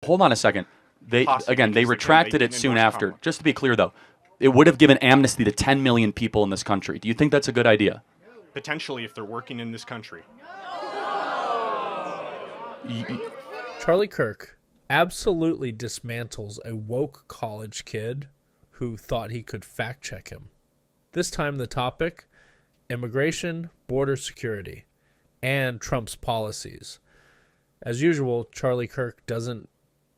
hold on a second. They retracted it soon after. Kamala. Just to be clear, though, it would have given amnesty to 10 million people in this country. Do you think that's a good idea? Potentially, if they're working in this country. Charlie Kirk absolutely dismantles a woke college kid who thought he could fact check him. This time the topic, immigration, border security, and Trump's policies. As usual, Charlie Kirk doesn't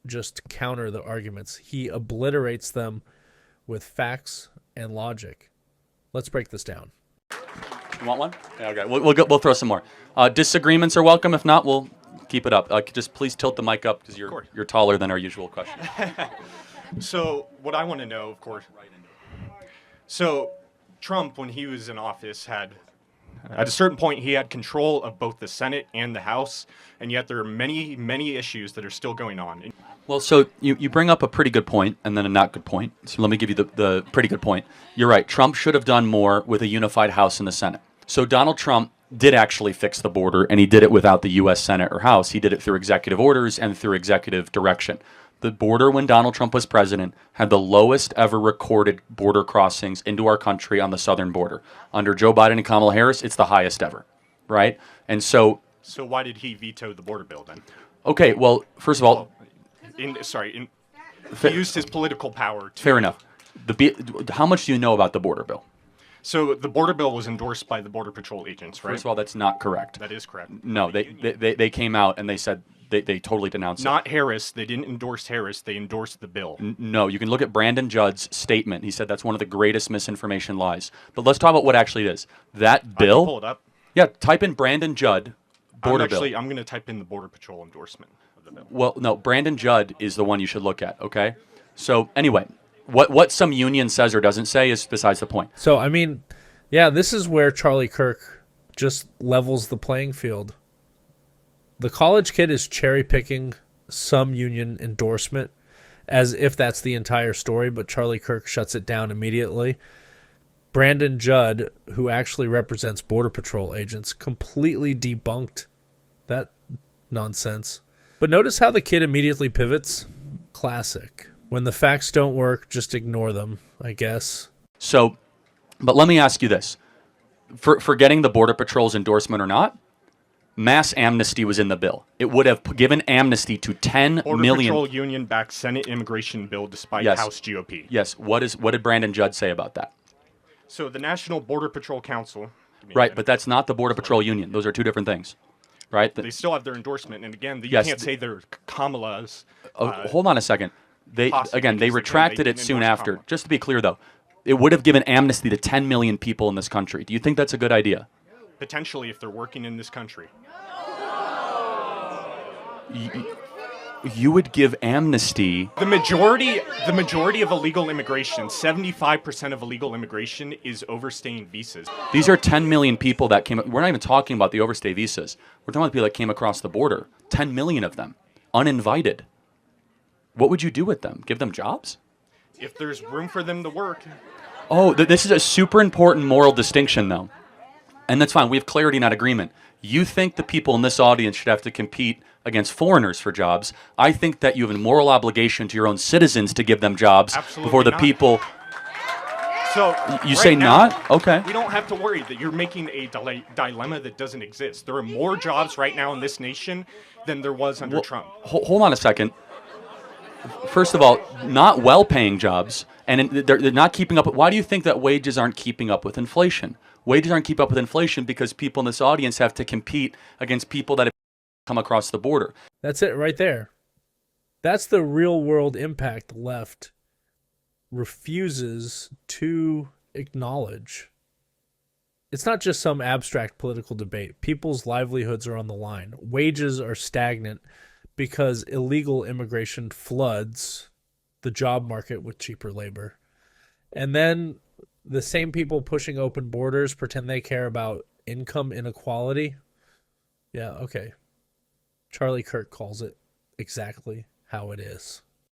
just counter the arguments. He obliterates them with facts and logic. Let's break this down. You want one? Yeah, okay. We'll throw some more. Disagreements are welcome. If not, we'll keep it up. Just please tilt the mic up because you're taller than our usual question. So what I want to know, of course. So Trump, when he was in office, had at a certain point he had control of both the Senate and the House, and yet there are many, many issues that are still going on. Well, so you bring up a pretty good point and then a not good point. So let me give you the pretty good point. You're right. Trump should have done more with a unified House and the Senate. So Donald Trump did actually fix the border, and he did it without the U.S. Senate or House. He did it through executive orders and through executive direction. The border, when Donald Trump was president, had the lowest ever recorded border crossings into our country on the southern border. Under Joe Biden and Kamala Harris, it's the highest ever, right? And so why did he veto the border bill then? Okay, well, first of all, he used his political power to... Fair enough. How much do you know about the border bill? So the border bill was endorsed by the Border Patrol agents, right? First of all, that's not correct. That is correct. No, they came out and they said they totally denounced it. Not Harris. They didn't endorse Harris. They endorsed the bill. No, you can look at Brandon Judd's statement. He said that's one of the greatest misinformation lies. But let's talk about what actually it is. That bill... I can pull it up. Yeah, type in Brandon Judd, border bill. I'm going to type in the Border Patrol endorsement of the bill. Well, no, Brandon Judd is the one you should look at, okay? So, anyway, what some union says or doesn't say is besides the point. So, I mean, yeah, this is where Charlie Kirk just levels the playing field. The college kid is cherry-picking some union endorsement as if that's the entire story, but Charlie Kirk shuts it down immediately. Brandon Judd, who actually represents Border Patrol agents, completely debunked that nonsense. But notice how the kid immediately pivots. Classic. When the facts don't work, just ignore them, I guess. So, but let me ask you this. Forgetting the Border Patrol's endorsement or not, mass amnesty was in the bill. It would have given amnesty to 10 Border million... Patrol union-backed Senate immigration bill despite Yes. House GOP. Yes. What did Brandon Judd say about that? So the National Border Patrol Council... Right, but that's not the Border Patrol union. Those are two different things. Right? They still have their endorsement, and again, you Yes. can't say they're Kamala's... Hold on a second. They because, retracted they it soon endorse after. Kamala. Just to be clear, though, it would have given amnesty to 10 million people in this country. Do you think that's a good idea? Potentially, if they're working in this country. You would give amnesty... The majority of illegal immigration, 75% of illegal immigration is overstaying visas. These are 10 million people that came... We're not even talking about the overstay visas. We're talking about people that came across the border. 10 million of them. Uninvited. What would you do with them? Give them jobs? If there's room for them to work. Oh, this is a super important moral distinction, though. And that's fine. We have clarity, not agreement. You think the people in this audience should have to compete against foreigners for jobs. I think that you have a moral obligation to your own citizens to give them jobs before the people... So you say now, not? Okay. We don't have to worry that you're making a dilemma that doesn't exist. There are more jobs right now in this nation than there was under Trump. Hold on a second. First of all, not well-paying jobs, and they're not keeping up. Why do you think that wages aren't keeping up with inflation? Wages aren't keeping up with inflation because people in this audience have to compete against people that have come across the border. That's it right there. That's the real-world impact the left refuses to acknowledge. It's not just some abstract political debate. People's livelihoods are on the line. Wages are stagnant because illegal immigration floods the job market with cheaper labor. And then the same people pushing open borders pretend they care about income inequality. Yeah, okay. Charlie Kirk calls it exactly how it is.